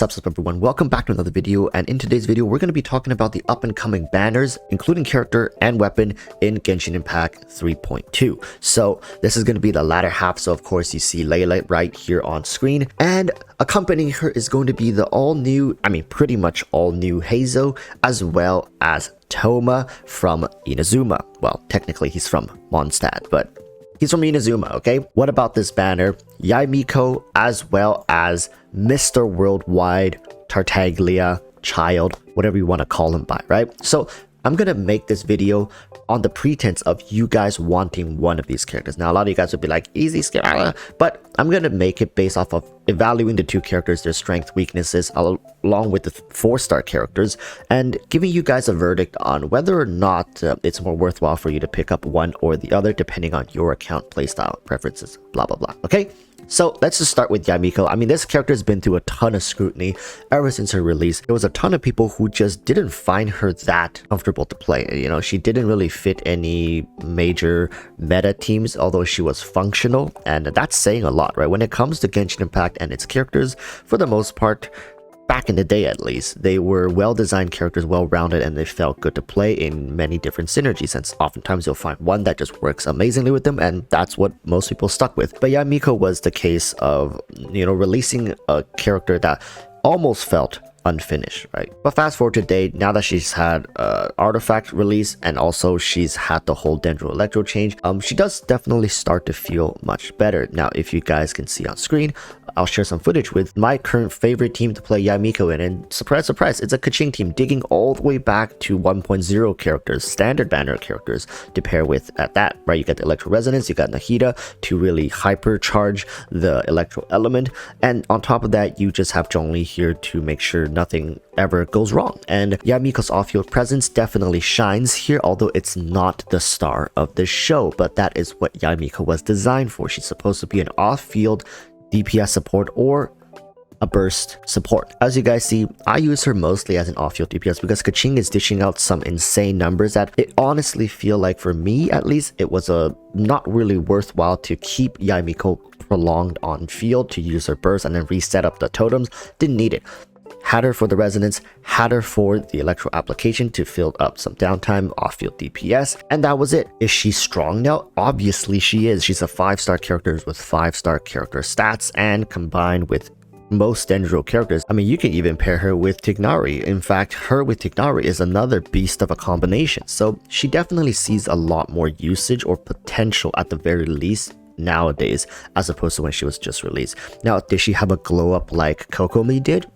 What's up everyone, welcome back to another video, and in today's video we're going to be talking about the up and coming banners, including character and weapon in Genshin Impact 3.2. So this is going to be the latter half, so of course you see Yae right here on screen, and accompanying her is going to be the pretty much all new Heizo, as well as Thoma from Inazuma. Well, technically he's from Mondstadt, but he's from Inazuma, okay? What about this banner? Yae Miko, as well as Mr. Worldwide, Tartaglia, Child, whatever you want to call him by, right? So I'm gonna make this video on the pretense of you guys wanting one of these characters. Now, a lot of you guys would be like, easy skill, but I'm gonna make it based off of evaluating the two characters, their strengths, weaknesses, along with the 4-star characters, and giving you guys a verdict on whether or not it's more worthwhile for you to pick up one or the other, depending on your account playstyle preferences, blah blah blah. Okay, so let's just start with Yae Miko. I mean, this character has been through a ton of scrutiny ever since her release. There was a ton of people who just didn't find her that comfortable to play. You know, she didn't really fit any major meta teams, although she was functional, and that's saying a lot, right? When it comes to Genshin Impact and its characters, for the most part, back in the day at least, they were well-designed characters, well-rounded, and they felt good to play in many different synergies, and oftentimes you'll find one that just works amazingly with them, and that's what most people stuck with. But Yae Miko was the case of, you know, releasing a character that almost felt unfinished, right? But fast forward to today, now that she's had artifact release, and also she's had the whole Dendro Electro change, she does definitely start to feel much better. Now, if you guys can see on screen, I'll share some footage with my current favorite team to play Yae Miko in, and surprise surprise, it's a Keqing team, digging all the way back to 1.0 characters, standard banner characters to pair with at that, right? You got the Electro Resonance, you got Nahida to really hypercharge the Electro element, and on top of that, you just have Zhongli here to make sure nothing ever goes wrong. And Yae Miko's off-field presence definitely shines here, although it's not the star of the show, but that is what Yae Miko was designed for. She's supposed to be an off-field DPS support or a burst support. As you guys see, I use her mostly as an off-field DPS because Keqing is dishing out some insane numbers that it honestly feel like, for me at least, it was not really worthwhile to keep Yae Miko prolonged on field to use her burst and then reset up the totems. Didn't need it. Had her for the resonance, had her for the electro application to fill up some downtime, off-field DPS, and that was it. Is she strong now? Obviously she is. She's a 5-star character with 5-star character stats, and combined with most Dendro characters, I mean, you can even pair her with Tighnari. In fact, her with Tighnari is another beast of a combination, so she definitely sees a lot more usage, or potential at the very least, nowadays, as opposed to when she was just released. Now, did she have a glow up like Kokomi did?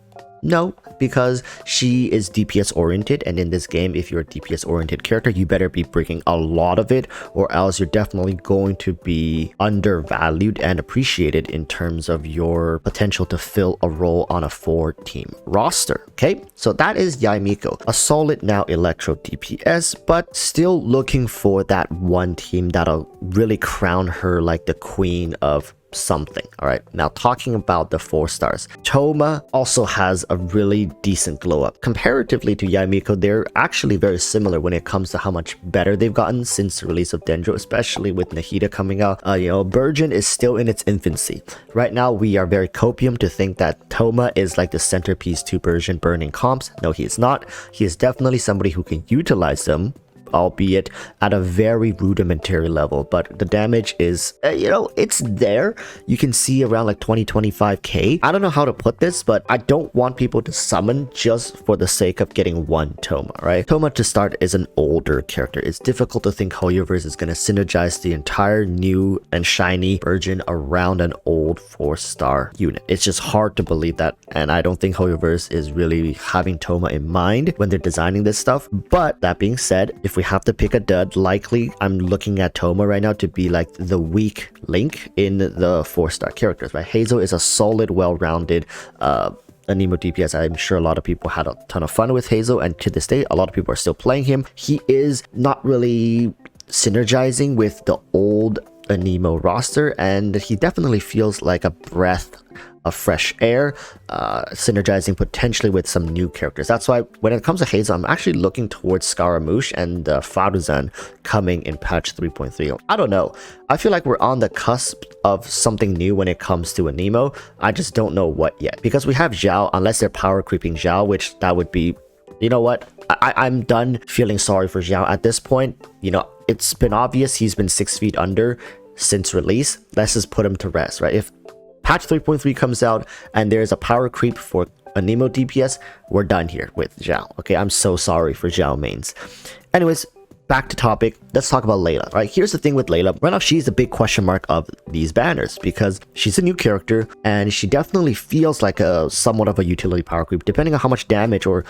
No, because she is DPS oriented, and in this game, if you're a DPS oriented character, you better be bringing a lot of it, or else you're definitely going to be undervalued and appreciated in terms of your potential to fill a role on a 4-team roster. Okay, so that is Yae Miko, a solid now electro DPS, but still looking for that one team that'll really crown her like the queen of something. All right, now talking about the 4-stars, Thoma also has a really decent glow up. Comparatively to Yae Miko, they're actually very similar when it comes to how much better they've gotten since the release of Dendro, especially with Nahida coming out. You know, Burgeon is still in its infancy. Right now, we are very copium to think that Thoma is like the centerpiece to Burgeon burning comps. No, he is not. He is definitely somebody who can utilize them, albeit at a very rudimentary level, but the damage is, you know, it's there. You can see around like 20-25k. I don't know how to put this, but I don't want people to summon just for the sake of getting one Thoma, right? Thoma, to start, is an older character. It's difficult to think Hoyoverse is going to synergize the entire new and shiny Burgeon around an old 4-star unit. It's just hard to believe that, and I don't think Hoyoverse is really having Thoma in mind when they're designing this stuff. But that being said, if we have to pick a dud, likely I'm looking at Thoma right now to be like the weak link in the 4-star characters, right? Heizo is a solid, well-rounded Anemo DPS. I'm sure a lot of people had a ton of fun with Heizo, and to this day a lot of people are still playing him. He is not really synergizing with the old a Nemo roster, and he definitely feels like a breath of fresh air, synergizing potentially with some new characters. That's why when it comes to Hazel, I'm actually looking towards Scaramouche and Faruzan coming in patch 3.3. I don't know. I feel like we're on the cusp of something new when it comes to a Nemo. I just don't know what yet. Because we have Zhao, unless they're power creeping Zhao, which that would be, you know what? I'm done feeling sorry for Zhao at this point. You know, it's been obvious he's been 6 feet under since release. Let's just put him to rest, right? If patch 3.3 comes out and there's a power creep for a Nemo DPS, we're done here with Zhao. Okay, I'm so sorry for Zhao mains. Anyways, back to topic. Let's talk about Layla. Right, here's the thing with Layla. Right now, she's the big question mark of these banners because she's a new character and she definitely feels like a somewhat of a utility power creep. Depending on how much damage or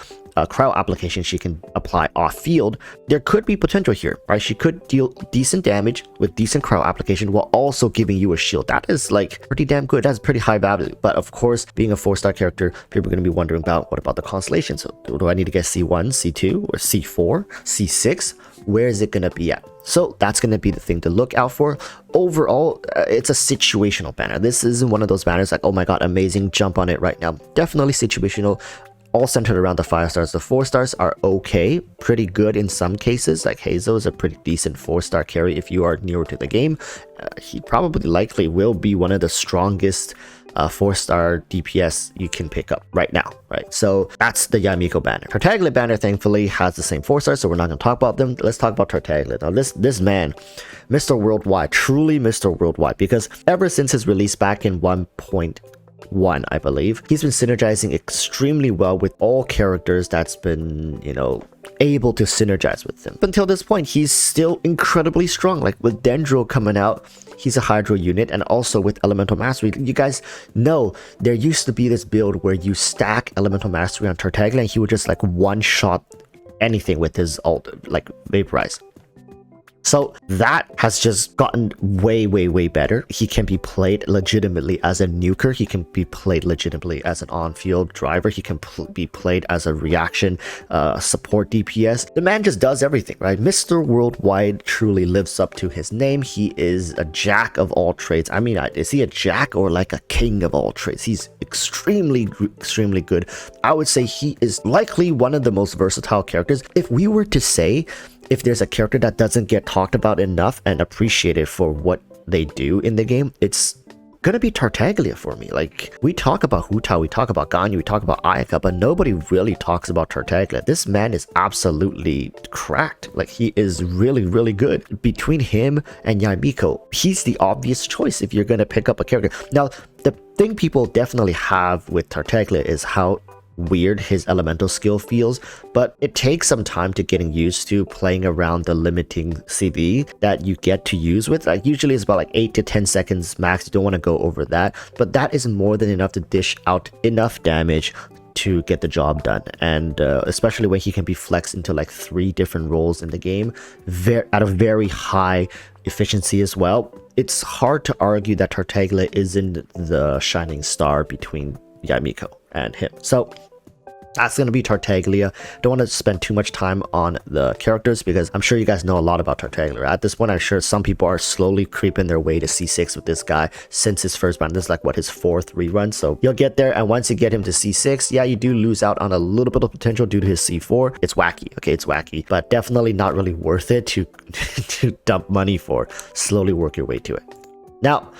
crowd application she can apply off field, there could be potential here. Right, she could deal decent damage with decent crowd application while also giving you a shield. That is like pretty damn good. That's pretty high value. But of course, being a 4-star character, people are going to be wondering about what about the constellation. So do I need to get C1, C2, or C4, C6? Where is it going to be at? So that's going to be the thing to look out for. Overall, it's a situational banner. This isn't one of those banners like, oh my god, amazing, jump on it right now. Definitely situational, all centered around the 5 stars. The 4 stars are okay, pretty good in some cases. Like Hazel is a pretty decent 4-star carry if you are newer to the game. He probably likely will be one of the strongest 4-star DPS you can pick up right now, right? So that's the Yae Miko banner. Tartaglia banner thankfully has the same 4 stars, so we're not going to talk about them. Let's talk about Tartaglia. Now this man, Mr. Worldwide, truly Mr. Worldwide, because ever since his release back in 1.1, I believe, he's been synergizing extremely well with all characters that's been, you know, able to synergize with them. Up until this point, he's still incredibly strong. Like with Dendro coming out, he's a Hydro unit, and also with Elemental Mastery. You guys know there used to be this build where you stack Elemental Mastery on Tartaglia and he would just like one-shot anything with his ult, like Vaporize. So that has just gotten way better. He can be played legitimately as a nuker. He can be played legitimately as an on-field driver. He can be played as a reaction support DPS. The man just does everything, right? Mr. Worldwide truly lives up to his name. He is a jack of all trades. I mean, is he a jack or like a king of all trades? He's extremely good. I would say he is likely one of the most versatile characters. If we were to say, if there's a character that doesn't get talked about enough and appreciated for what they do in the game, it's gonna be Tartaglia for me. Like, we talk about Hu Tao, we talk about Ganyu, we talk about Ayaka, but nobody really talks about Tartaglia. This man is absolutely cracked. Like, he is really good. Between him and Yae Miko, he's the obvious choice if you're gonna pick up a character. Now, the thing people definitely have with Tartaglia is how weird his elemental skill feels, but it takes some time to getting used to playing around the limiting CV that you get to use with. Like, usually it's about like 8 to 10 seconds max. You don't want to go over that, but that is more than enough to dish out enough damage to get the job done. And especially when he can be flexed into like 3 different roles in the game at a very high efficiency as well. It's hard to argue that Tartaglia isn't the shining star between Yae Miko and him. So that's going to be Tartaglia. Don't want to spend too much time on the characters because I'm sure you guys know a lot about Tartaglia. At this point, I'm sure some people are slowly creeping their way to C6 with this guy since his first ban. This is like what, his 4th rerun. So you'll get there, and once you get him to C6, yeah, you do lose out on a little bit of potential due to his C4. It's wacky, okay, it's wacky, but definitely not really worth it to to dump money for. Slowly work your way to it. Now,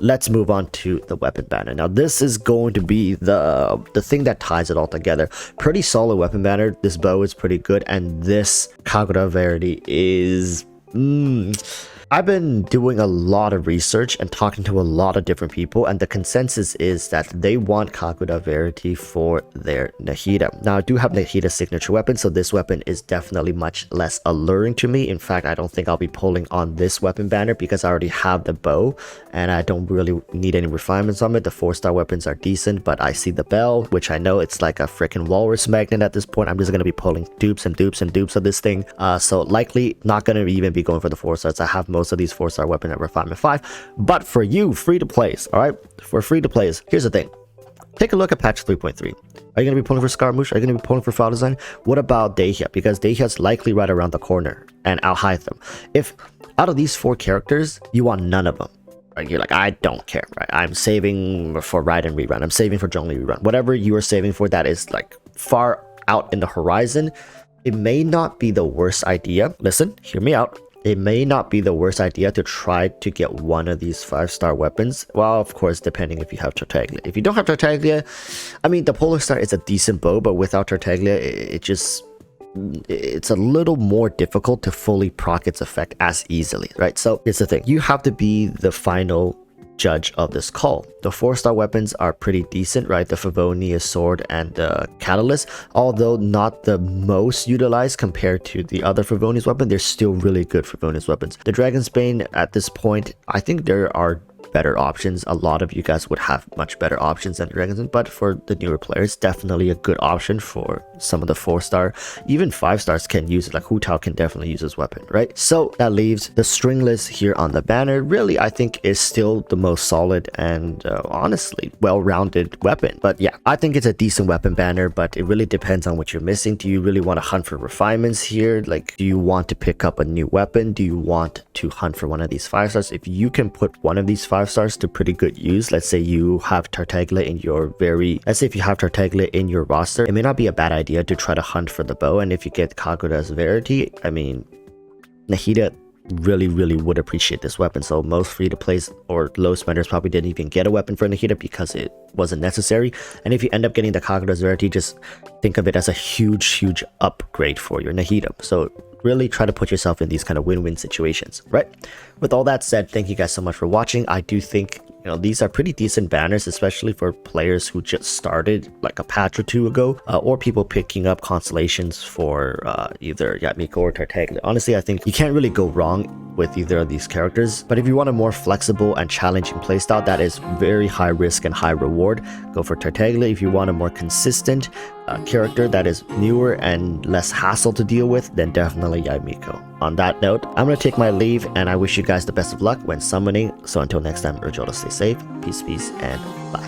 let's move on to the weapon banner. Now, this is going to be the thing that ties it all together. Pretty solid weapon banner. This bow is pretty good, and this Kaguya Verity is I've been doing a lot of research and talking to a lot of different people, and the consensus is that they want Kaguya Verity for their Nahida. Now, I do have Nahida's signature weapon, so this weapon is definitely much less alluring to me. In fact, I don't think I'll be pulling on this weapon banner because I already have the bow and I don't really need any refinements on it. The 4-star weapons are decent, but I see the bell, which I know it's like a freaking walrus magnet at this point. I'm just going to be pulling dupes and dupes and dupes of this thing. So likely not going to even be going for the 4 stars. I have most of these 4-star weapons at refinement 5, but for you free to plays, all right, for free to plays, here's the thing. Take a look at patch 3.3. Are you going to be pulling for Scaramouche? Are you going to be pulling for Faruzan? What about Dehya? Because Dehya's likely right around the corner, and I'll hide them. If out of these 4 characters, you want none of them. Right? You're like, I don't care, right? I'm saving for Raiden Rerun. I'm saving for Zhongli Rerun. Whatever you are saving for that is like far out in the horizon, it may not be the worst idea. Listen, hear me out. It may not be the worst idea to try to get one of these 5-star weapons. Well, of course, depending if you have Tartaglia. If you don't have Tartaglia, I mean, the Polar Star is a decent bow, but without Tartaglia, it's a little more difficult to fully proc its effect as easily, right? So here's the thing. You have to be the final judge of this call. The 4-star weapons are pretty decent, right? The Favonius sword and the Catalyst, although not the most utilized compared to the other Favonius weapon, they're still really good Favonius weapons. The Dragon's Bane at this point, I think there are better options. A lot of you guys would have much better options than Dragon's Bane, but for the newer players, definitely a good option for some of the 4-star. Even 5-stars can use it, like Hu Tao can definitely use this weapon, right? So that leaves the stringless here on the banner. Really, I think is still the most solid and honestly well-rounded weapon. But yeah, I think it's a decent weapon banner, but it really depends on what you're missing. Do you really want to hunt for refinements here? Like, do you want to pick up a new weapon? Do you want to hunt for one of these 5-stars? If you can put one of these 5-stars to pretty good use, let's say you have Tartaglia in your roster, it may not be a bad idea to try to hunt for the bow. And if you get Kagura's Verity, I mean, Nahida really would appreciate this weapon. So most free-to-plays or low spenders probably didn't even get a weapon for Nahida because it wasn't necessary. And if you end up getting the Kagura's Verity, just think of it as a huge upgrade for your Nahida. So really try to put yourself in these kind of win-win situations, right? With all that said, thank you guys so much for watching. I do think, you know, these are pretty decent banners, especially for players who just started like a patch or 2 ago, or people picking up constellations for either Yae Miko or Tartaglia. Honestly, I think you can't really go wrong with either of these characters. But if you want a more flexible and challenging playstyle that is very high risk and high reward, go for Tartaglia. If you want a more consistent character that is newer and less hassle to deal with, then definitely Yae Miko. On that note, I'm going to take my leave, and I wish you guys the best of luck when summoning. So until next time, urge you all to stay safe, peace, and bye.